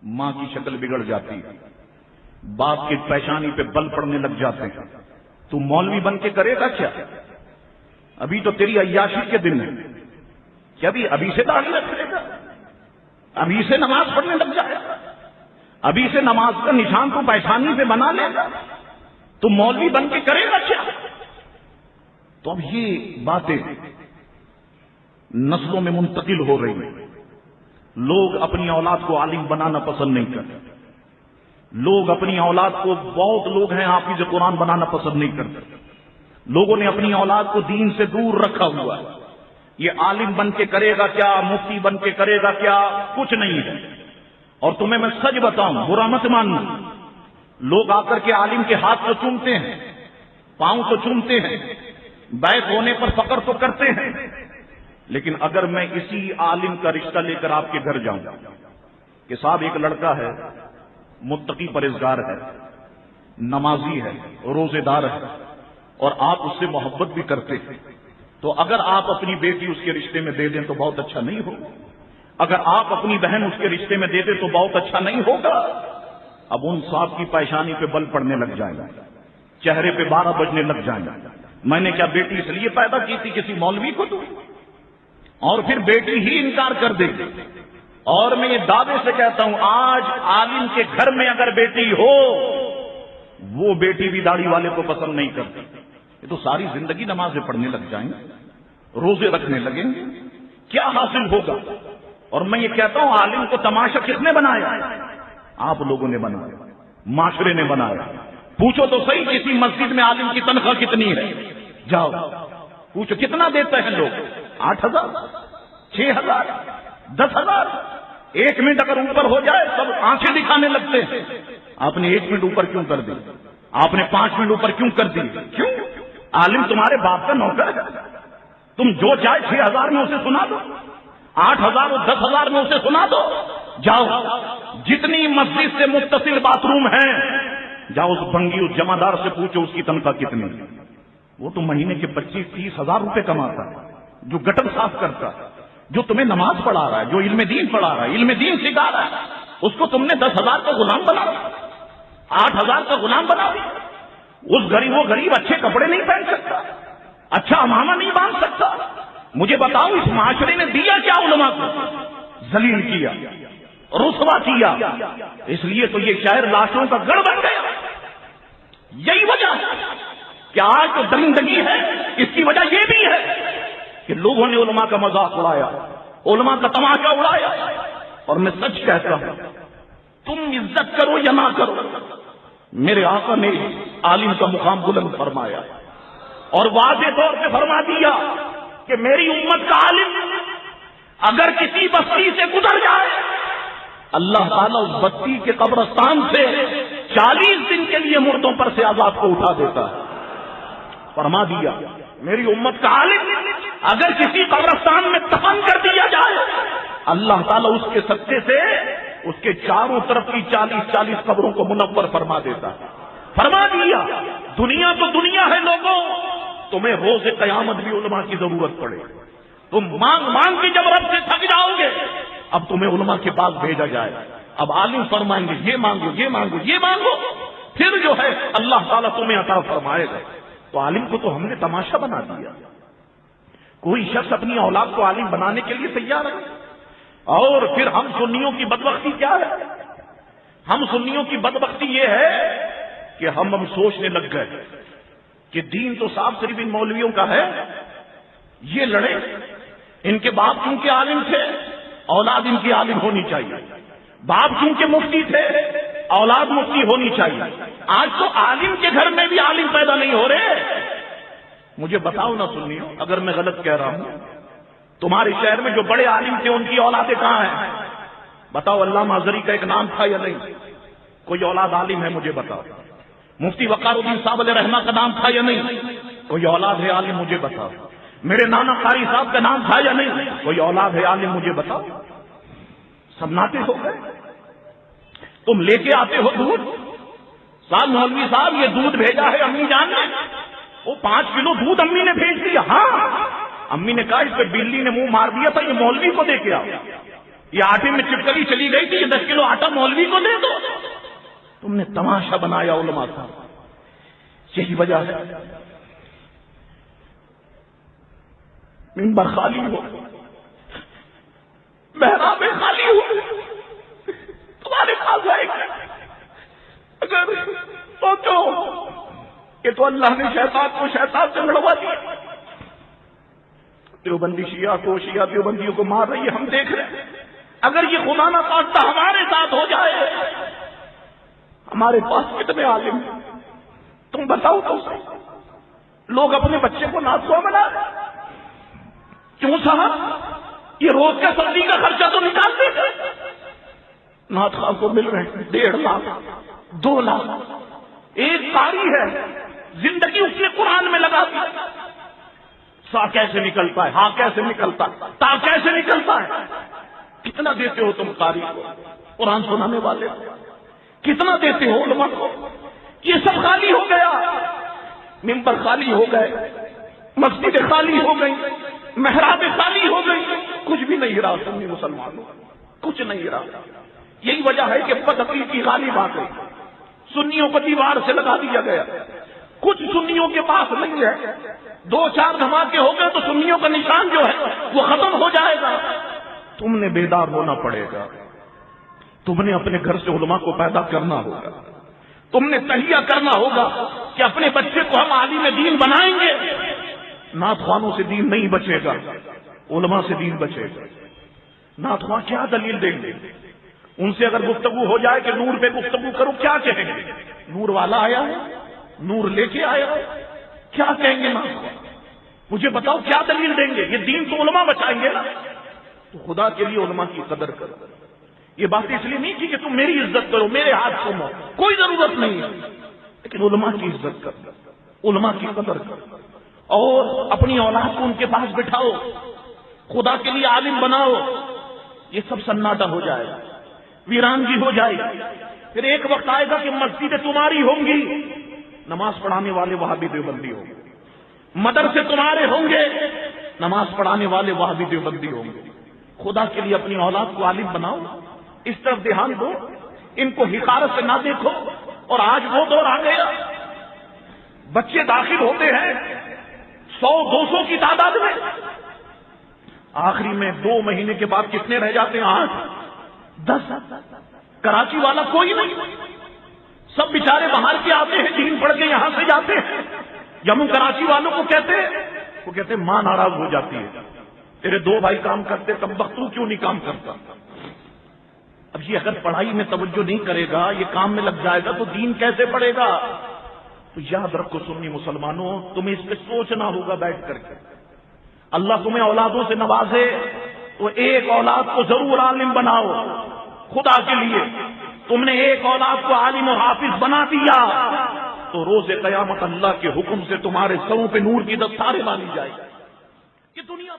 ماں کی شکل بگڑ جاتی ہے، باپ کی پیشانی پہ بل پڑنے لگ جاتے ہیں، تو مولوی بن کے کرے گا کیا؟ ابھی تو تیری عیاشی کے دن ہے، کیا ابھی سے داڑھی رکھے گا؟ ابھی سے نماز پڑھنے لگ جائے گا؟ ابھی سے نماز کا نشان تو پیشانی پہ بنا لے گا؟ تو مولوی بن کے کرے گا کیا؟ تو اب یہ باتیں نسلوں میں منتقل ہو رہی ہیں۔ لوگ اپنی اولاد کو عالم بنانا پسند نہیں کرتے، لوگ اپنی اولاد کو، بہت لوگ ہیں حافظ قرآن بنانا پسند نہیں کرتے۔ لوگوں نے اپنی اولاد کو دین سے دور رکھا ہوا ہے۔ یہ عالم بن کے کرے گا کیا، مفتی بن کے کرے گا کیا، کچھ نہیں ہے۔ اور تمہیں میں سچ بتاؤں، برا مت ماننا، لوگ آ کر کے عالم کے ہاتھ کو چومتے ہیں، پاؤں کو چومتے ہیں، بیعت ہونے پر فخر تو کرتے ہیں، لیکن اگر میں اسی عالم کا رشتہ لے کر آپ کے گھر جاؤں کہ صاحب ایک لڑکا ہے، متقی پرہیزگار ہے، نمازی ہے، روزے دار ہے، اور آپ اس سے محبت بھی کرتے ہیں، تو اگر آپ اپنی بیٹی اس کے رشتے میں دے دیں تو بہت اچھا نہیں ہوگا؟ اگر آپ اپنی بہن اس کے رشتے میں دے دیں تو بہت اچھا نہیں ہوگا؟ اب ان صاحب کی پیشانی پہ بل پڑنے لگ جائے گا، چہرے پہ 12 بجنے لگ جائیں گا، میں نے کیا بیٹی اس لیے پیدا کی تھی کسی مولوی کو دوں؟ اور پھر بیٹی ہی انکار کر دے گی۔ اور میں یہ دعوے سے کہتا ہوں، آج عالم کے گھر میں اگر بیٹی ہو، وہ بیٹی بھی داڑھی والے کو پسند نہیں کرتی، یہ تو ساری زندگی نمازیں پڑھنے لگ جائیں گے، روزے رکھنے لگیں گے، کیا حاصل ہوگا؟ اور میں یہ کہتا ہوں، عالم کو تماشا کس نے بنایا؟ آپ لوگوں نے بنایا، معاشرے نے بنایا۔ پوچھو تو صحیح، کسی مسجد میں عالم کی تنخواہ کتنی ہے؟ جاؤ پوچھو، کتنا دیتے ہیں لوگ؟ 8,000، 6,000، 10,000۔ 1 منٹ اگر اوپر ہو جائے سب آنکھیں دکھانے لگتے ہیں۔ آپ نے 1 منٹ اوپر کیوں کر دی؟ آپ نے 5 منٹ اوپر کیوں کر دی؟ کیوں؟ عالم تمہارے باپ کا نوکر ہے، تم جو چاہے 6,000 میں اسے سنا دو، 8,000 اور 10,000 میں اسے سنا دو۔ جاؤ، جتنی مسجد سے متصل باتھ روم ہیں، جاؤ اس بھنگی، اس جمعدار سے پوچھو اس کی تنخواہ کتنی ہے۔ وہ تو مہینے کے 25-30 ہزار روپے کماتا ہے، جو گٹر صاف کرتا ہے، جو تمہیں نماز پڑھا رہا ہے، جو علم دین پڑھا رہا ہے، علم دین سکھا رہا ہے، اس کو تم نے 10,000 کا غلام بنا دیا، 8,000 کا غلام بنا دیا۔ وہ غریب اچھے کپڑے نہیں پہن سکتا، اچھا امامہ نہیں باندھ سکتا۔ مجھے بتاؤ، اس معاشرے نے دیا کیا علماء کو؟ ذلیل کیا، رسوا کیا۔ اس لیے تو یہ شہر لاشوں کا گڑھ بن گیا۔ یہی وجہ ہے کہ آج جو درندگی ہے، اس کی وجہ یہ بھی ہے کہ لوگوں نے علماء کا مذاق اڑایا، علماء کا تماشا اڑایا۔ اور میں سچ کہتا ہوں، تم عزت کرو یا نہ کرو، میرے آقا نے عالم کا مقام بلند فرمایا اور واضح طور پہ فرما دیا کہ میری امت کا عالم اگر کسی بستی سے گزر جائے، اللہ تعالیٰ اس بستی کے قبرستان سے 40 دن کے لیے مردوں پر سے عذاب کو اٹھا دیتا ہے۔ فرما دیا میری امت کا عالم اگر کسی قبرستان میں دفن کر دیا جائے، اللہ تعالیٰ اس کے صدقے سے اس کے چاروں طرف کی 40 قبروں کو منور فرما دیتا ہے۔ فرما دیا دنیا تو دنیا ہے لوگوں، تمہیں روز قیامت بھی علماء کی ضرورت پڑے، تم مانگ مانگ کے جب رب سے تھک جاؤ گے، اب تمہیں علماء کے پاس بھیجا جائے، اب عالم فرمائیں گے یہ مانگو یہ مانگو یہ مانگو، پھر جو ہے اللہ تعالیٰ تمہیں عطا فرمائے گا۔ تو عالم کو تو ہم نے تماشا بنا دیا۔ کوئی شخص اپنی اولاد کو عالم بنانے کے لیے تیار ہے؟ اور پھر ہم سنیوں کی بدبختی کیا ہے؟ ہم سنیوں کی بدبختی یہ ہے کہ ہم اب سوچنے لگ گئے کہ دین تو صاف صرف ان مولویوں کا ہے، یہ لڑے، ان کے باپ کیونکہ عالم تھے، اولاد ان کی عالم ہونی چاہیے، باپ کیونکہ مفتی تھے، اولاد مفتی ہونی چاہیے۔ آج تو عالم کے گھر میں بھی عالم پیدا نہیں ہو رہے۔ مجھے بتاؤ نہ سنیو، اگر میں غلط کہہ رہا ہوں، تمہارے شہر میں جو بڑے عالم تھے ان کی اولادیں کہاں ہیں؟ بتاؤ، علامہ ازہری کا ایک نام تھا یا نہیں؟ کوئی اولاد عالم ہے مجھے بتاؤ۔ مفتی وقار الدین صاحب علیہ رحمہ کا نام تھا یا نہیں؟ کوئی اولاد ہے عالم مجھے بتاؤ۔ میرے نانا قاری صاحب کا نام تھا یا نہیں؟ کوئی اولاد ہے عالم مجھے بتاؤ۔ سب ناطے ہو گئے۔ تم لے کے آتے ہو دودھ، صاحب مولوی صاحب یہ دودھ بھیجا ہے امی جان نے، وہ 5 کلو دودھ امی نے بھیج دیا۔ ہاں، امی نے کہا اس پہ بلی نے منہ مار دیا تھا، یہ مولوی کو دے کے آؤ۔ یہ آٹے میں چپکلی چلی گئی تھی، یہ 10 کلو آٹا مولوی کو دے دو. تم نے تماشا بنایا علماء کا. یہی وجہ ہے منبر خالی ہو، محراب خالی ہو، تمہارے پاس آئے گا. اگر سوچو کہ تو اللہ نے شیطان کو شیطان سے لڑوا دیا. دیوبندی شیعہ کو، شیعہ دیوبندیوں کو مار رہی ہے، ہم دیکھ رہے ہیں. اگر یہ خدا نہ خواستہ ہمارے ساتھ ہو جائے، ہمارے پاس کتنے عالم ہیں تم بتاؤ تو صحیح. لوگ اپنے بچے کو ناتھواں بنا رہے. کیوں صاحب؟ یہ روز کا سبزی کا خرچہ تو نکالتے تھے. نعت خواہ کو مل رہے ہیں 1.5 لاکھ 2 لاکھ. ایک قاری ہے، زندگی اس نے قرآن میں لگا دی. سا کیسے نکلتا ہے، ہاں کیسے نکلتا ہے، تا کیسے نکلتا ہے. کتنا دیتے ہو تم قاری کو، قرآن سنانے والے کو؟ کتنا دیتے ہو علماء کو؟ یہ سب خالی ہو گیا. منبر خالی ہو گئے، مسجد خالی ہو گئی، محراب خالی ہو گئی. کچھ بھی نہیں رہا سنی مسلمانوں، کچھ نہیں رہا. یہی وجہ ہے کہ بدعقیدگی غالب آ گئی. سنیوں کو دیوار سے لگا دیا گیا. کچھ سنیوں کے پاس نہیں ہے. 2-4 دھماکے ہو گئے تو سنیوں کا نشان جو ہے وہ ختم ہو جائے گا. تم نے بیدار ہونا پڑے گا. تم نے اپنے گھر سے علماء کو پیدا کرنا ہوگا. تم نے تہیہ کرنا ہوگا کہ اپنے بچے کو ہم عالم دین بنائیں گے. نعت خوانوں سے دین نہیں بچے گا، علماء سے دین بچے گا. نعت خواں کیا دلیل دیں گے؟ ان سے اگر گفتگو ہو جائے کہ نور پہ گفتگو کرو، کیا کہیں گے؟ نور والا آیا ہے، نور لے کے آیا ہے، کیا کہیں گے نعت خواں؟ مجھے بتاؤ کیا دلیل دیں گے؟ یہ دین تو علماء بچائیں گے نا. تو خدا کے لیے علماء کی قدر کرو. یہ بات اس لیے نہیں کی کہ تم میری عزت کرو، میرے ہاتھ چومو، کوئی ضرورت نہیں ہے. لیکن علماء کی عزت کرو، علماء کی قدر کرو، اور اپنی اولاد کو ان کے پاس بٹھاؤ، خدا کے لیے عالم بناؤ. یہ سب سناٹا ہو جائے گا، ویرانگی ہو جائے گی. پھر ایک وقت آئے گا کہ مسجدیں تمہاری ہوں گی، نماز پڑھانے والے وہابی دیوبندی ہوں گے. مدرسے تمہارے ہوں گے، نماز پڑھانے والے وہابی دیوبندی ہوں گے. خدا کے لیے اپنی اولاد کو عالم بناؤ، اس طرف دھیان دو، ان کو حقارت سے نہ دیکھو. اور آج وہ دور آ گیا، بچے داخل ہوتے ہیں 100-200 کی تعداد میں، آخری میں 2 مہینے کے بعد کتنے رہ جاتے ہیں؟ 8-10. کراچی والا کوئی نہیں، سب بیچارے باہر کے آتے ہیں، دین پڑھ کے یہاں سے جاتے ہیں. جب ہم کراچی والوں کو کہتے ہیں، وہ کہتے ہیں ماں ناراض ہو جاتی ہے، تیرے 2 بھائی کام کرتے تب وقت تو کیوں نہیں کام کرتا؟ اب یہ اگر پڑھائی میں توجہ نہیں کرے گا، یہ کام میں لگ جائے گا تو دین کیسے پڑھے گا؟ تو یاد رکھو سنی مسلمانوں، تمہیں اس پہ سوچنا ہوگا بیٹھ کر کے. اللہ تمہیں اولادوں سے نوازے تو ایک اولاد کو ضرور عالم بناؤ. خدا کے لیے تم نے ایک اولاد کو عالم اور حافظ بنا دیا تو روز قیامت اللہ کے حکم سے تمہارے سروں پہ نور کی دستاریں باندھی جائے گی. یہ دنیا